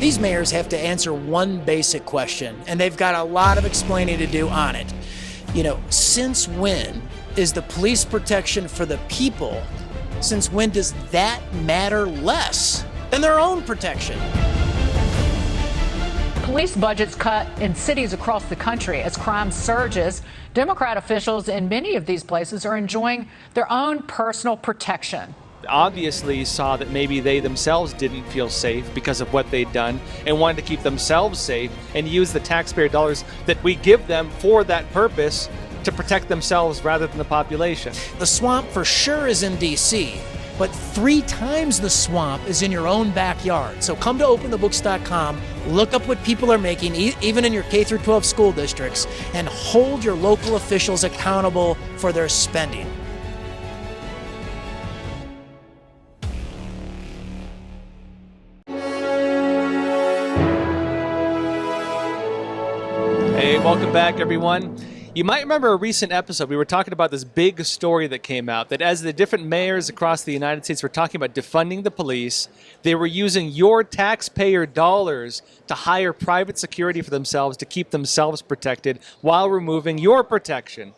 These mayors have to answer one basic question, and they've got a lot of explaining to do on it. Since when is the police protection for the people? Since when does that matter less than their own protection? Police budgets cut in cities across the country as crime surges. Democrat officials in many of these places are enjoying their own personal protection. Obviously saw that maybe they themselves didn't feel safe because of what they'd done and wanted to keep themselves safe and use the taxpayer dollars that we give them for that purpose to protect themselves rather than the population. The swamp for sure is in D.C., but 3 times the swamp is in your own backyard. So come to openthebooks.com, look up what people are making, even in your K-12 school districts, and hold your local officials accountable for their spending. Hey, welcome back, everyone. You might remember a recent episode. We were talking about this big story that came out that as the different mayors across the United States were talking about defunding the police, they were using your taxpayer dollars to hire private security for themselves to keep themselves protected while removing your protection.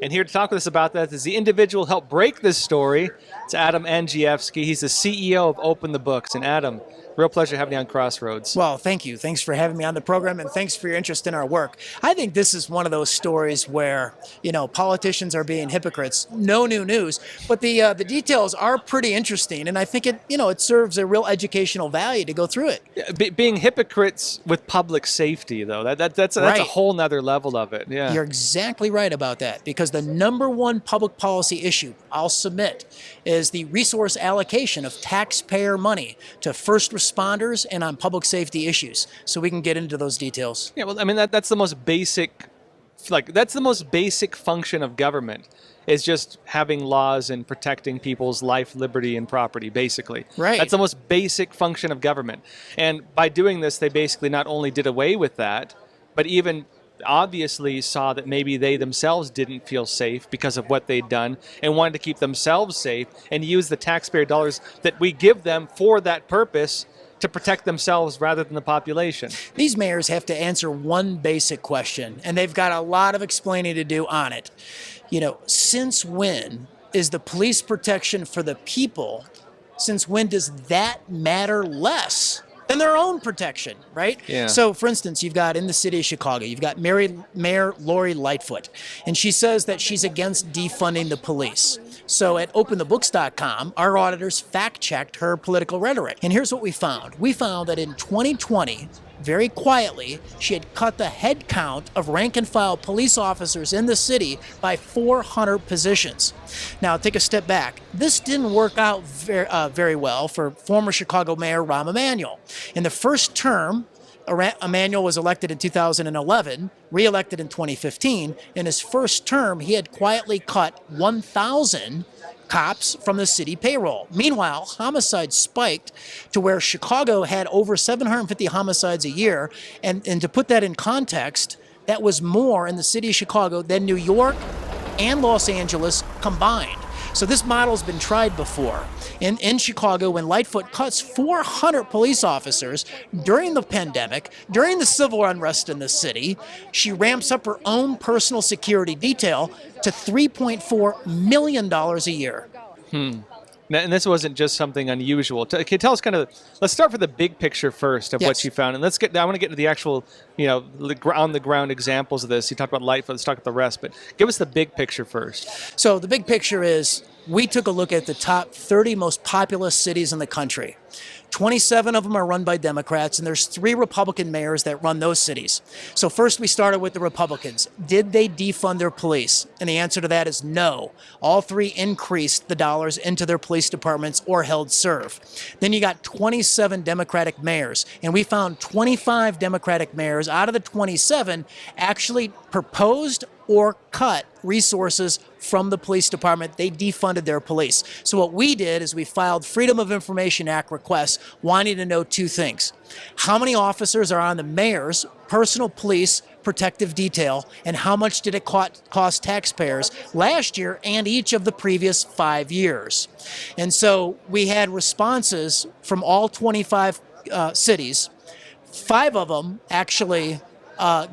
And here to talk with us about that is the individual who helped break this story. It's Adam Andrzejewski. He's the CEO of Open the Books. And Adam, real pleasure having you on Crossroads. Well, thank you. Thanks for having me on the program, and thanks for your interest in our work. I think this is one of those stories where, politicians are being hypocrites. No new news, but the details are pretty interesting, and I think it serves a real educational value to go through it. Yeah, being hypocrites with public safety, though, that's Right. a whole nother level of it. Yeah, You're exactly right about that, because the number one public policy issue I'll submit is the resource allocation of taxpayer money to first responders and on public safety issues. So we can get into those details. Yeah, well, I mean that's the most basic, that's the most basic function of government, is just having laws and protecting people's life, liberty, and property, basically. Right. That's the most basic function of government. And by doing this, they basically not only did away with that, but even obviously saw that maybe they themselves didn't feel safe because of what they'd done and wanted to keep themselves safe and use the taxpayer dollars that we give them for that purpose to protect themselves rather than the population. These mayors have to answer one basic question, and they've got a lot of explaining to do on it. Since when is the police protection for the people? Since when does that matter less than their own protection, right? Yeah. So, for instance, you've got in the city of Chicago, you've got Mayor Lori Lightfoot, and she says that she's against defunding the police. So at openthebooks.com, our auditors fact-checked her political rhetoric. And here's what we found. We found that in 2020, very quietly, she had cut the head count of rank-and-file police officers in the city by 400 positions. Now, take a step back. This didn't work out very well for former Chicago Mayor Rahm Emanuel. In the first term, Emanuel was elected in 2011, re-elected in 2015. In his first term, he had quietly cut 1,000 cops from the city payroll. Meanwhile, homicides spiked to where Chicago had over 750 homicides a year. And to put that in context, that was more in the city of Chicago than New York and Los Angeles combined. So this model's been tried before. In Chicago, when Lightfoot cuts 400 police officers during the pandemic, during the civil unrest in the city, she ramps up her own personal security detail to $3.4 million a year. And this wasn't just something unusual. Can you tell us let's start with the big picture first of what you found. And I want to get to the actual, on the ground examples of this. You talked about Lightfoot, let's talk about the rest, but give us the big picture first. So the big picture is we took a look at the top 30 most populous cities in the country. 27 of them are run by Democrats, and there's 3 Republican mayors that run those cities. So first we started with the Republicans. Did they defund their police? And the answer to that is no. All 3 increased the dollars into their police departments or held serve. Then you got 27 Democratic mayors, and we found 25 Democratic mayors out of the 27 actually proposed or cut resources from the police department. They defunded their police. So what we did is we filed Freedom of Information Act requests wanting to know 2 things. How many officers are on the mayor's personal police protective detail, and how much did it cost taxpayers last year and each of the previous 5 years? And so we had responses from all 25 cities. 5 of them actually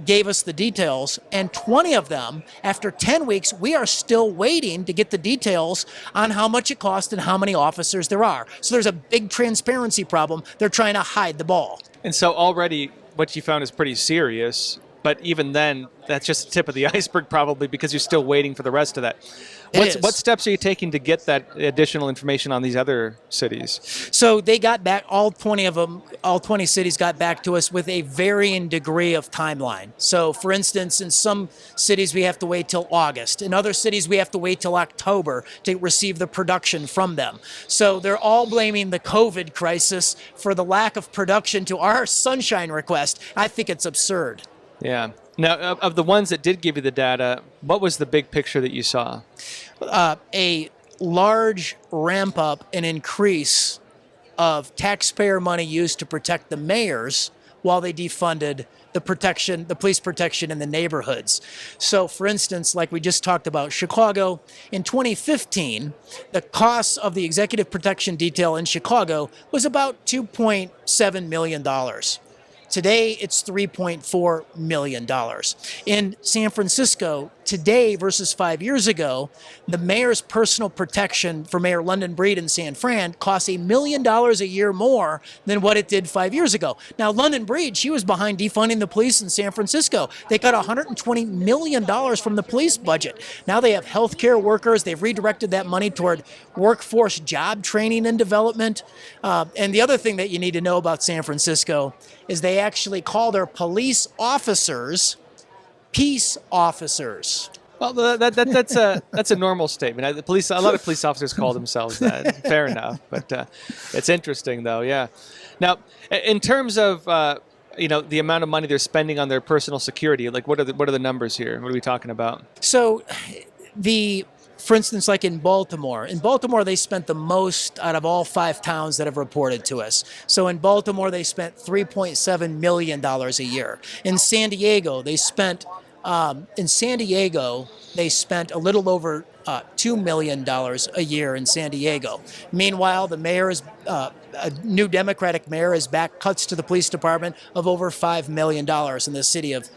gave us the details, and 20 of them, after 10 weeks, we are still waiting to get the details on how much it cost and how many officers there are. So there's a big transparency problem. They're trying to hide the ball. And so already what you found is pretty serious, but even then, that's just the tip of the iceberg probably, because you're still waiting for the rest of that. What steps are you taking to get that additional information on these other cities? So they got back, all 20 of them, all 20 cities got back to us with a varying degree of timeline. So for instance, in some cities we have to wait till August. In other cities we have to wait till October to receive the production from them. So they're all blaming the COVID crisis for the lack of production to our sunshine request. I think it's absurd. Yeah. Now, of the ones that did give you the data, what was the big picture that you saw? A large ramp up and increase of taxpayer money used to protect the mayors while they defunded the police protection in the neighborhoods. So for instance, like we just talked about Chicago, in 2015, the cost of the executive protection detail in Chicago was about $2.7 million. Today, it's $3.4 million. In San Francisco, today versus 5 years ago, the mayor's personal protection for Mayor London Breed in San Fran costs $1 million a year more than what it did 5 years ago. Now, London Breed, she was behind defunding the police in San Francisco. They cut $120 million from the police budget. Now they have healthcare workers. They've redirected that money toward workforce job training and development. And the other thing that you need to know about San Francisco is they actually call their police officers peace officers. Well, that's a normal statement. A lot of police officers call themselves that. Fair enough, but it's interesting though. Yeah. Now, in terms of the amount of money they're spending on their personal security, like what are the numbers here? What are we talking about? So, for instance, like in Baltimore, they spent the most out of all 5 towns that have reported to us. So in Baltimore, they spent $3.7 million a year. In San Diego, they spent a little over $2 million a year in San Diego. Meanwhile, the mayor is a new Democratic mayor has back cuts to the police department of over $5 million in the city of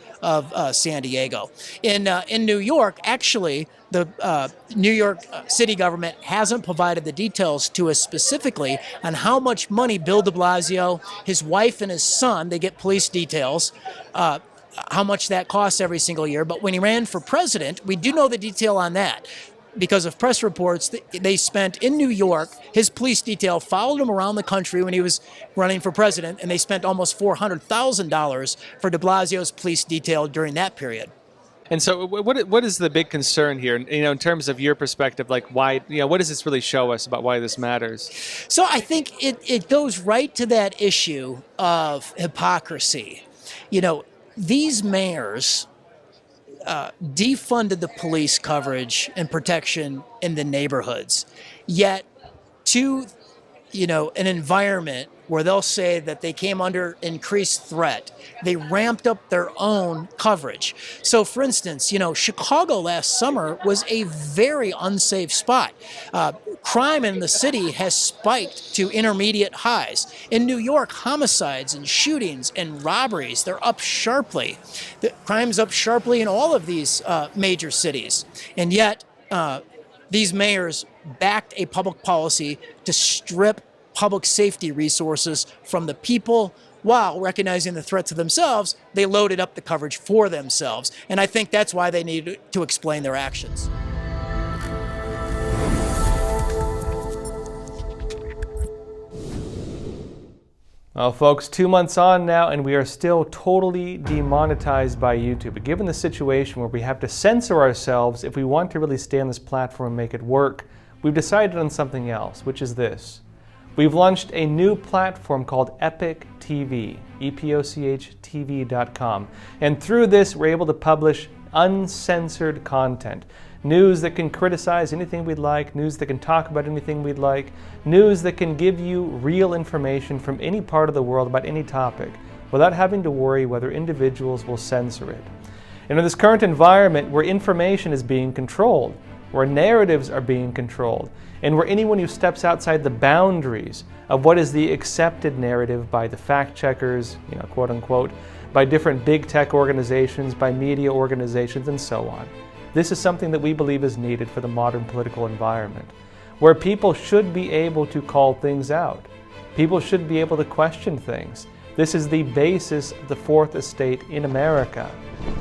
San Diego. In New York, actually, the New York city government hasn't provided the details to us specifically on how much money Bill de Blasio, his wife, and his son, they get police details, how much that costs every single year. But when he ran for president, we do know the detail on that. Because of press reports, they spent in New York, his police detail followed him around the country when he was running for president, and they spent almost $400,000 for de Blasio's police detail during that period. And so what is the big concern here, in terms of your perspective, like why, what does this really show us about why this matters? So I think it goes right to that issue of hypocrisy. These mayors defunded the police coverage and protection in the neighborhoods, yet to an environment where they'll say that they came under increased threat, they ramped up their own coverage. So for instance, Chicago last summer was a very unsafe spot. Crime in the city has spiked to intermediate highs. In New York, homicides and shootings and robberies, they're up sharply. The crime's up sharply in all of these major cities. And yet, these mayors backed a public policy to strip public safety resources from the people while recognizing the threat to themselves. They loaded up the coverage for themselves. And I think that's why they need to explain their actions. Well, folks, 2 months on now, and we are still totally demonetized by YouTube. But given the situation where we have to censor ourselves if we want to really stay on this platform and make it work, we've decided on something else, which is this. We've launched a new platform called Epoch TV, EPOCHTV.com. And through this, we're able to publish uncensored content. News that can criticize anything we'd like, news that can talk about anything we'd like, news that can give you real information from any part of the world about any topic, without having to worry whether individuals will censor it. And in this current environment where information is being controlled, where narratives are being controlled, and where anyone who steps outside the boundaries of what is the accepted narrative by the fact checkers, quote unquote, by different big tech organizations, by media organizations, and so on. This is something that we believe is needed for the modern political environment, where people should be able to call things out. People should be able to question things. This is the basis of the Fourth Estate in America.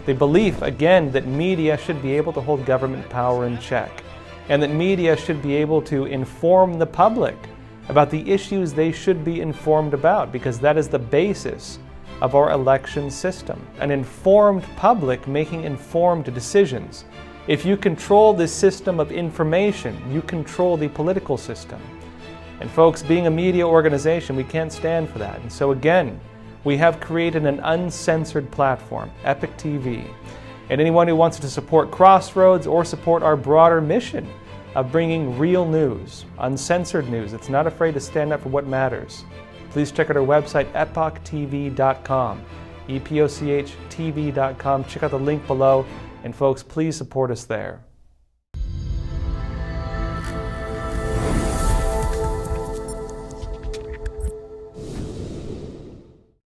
The belief, again, that media should be able to hold government power in check, and that media should be able to inform the public about the issues they should be informed about, because that is the basis of our election system. An informed public making informed decisions. If you control this system of information, you control the political system. And folks, being a media organization, we can't stand for that. And so again, we have created an uncensored platform, Epoch TV. And anyone who wants to support Crossroads or support our broader mission of bringing real news, uncensored news, that's not afraid to stand up for what matters, please check out our website, epochtv.com, EPOCHTV.com. Check out the link below, and folks, please support us there.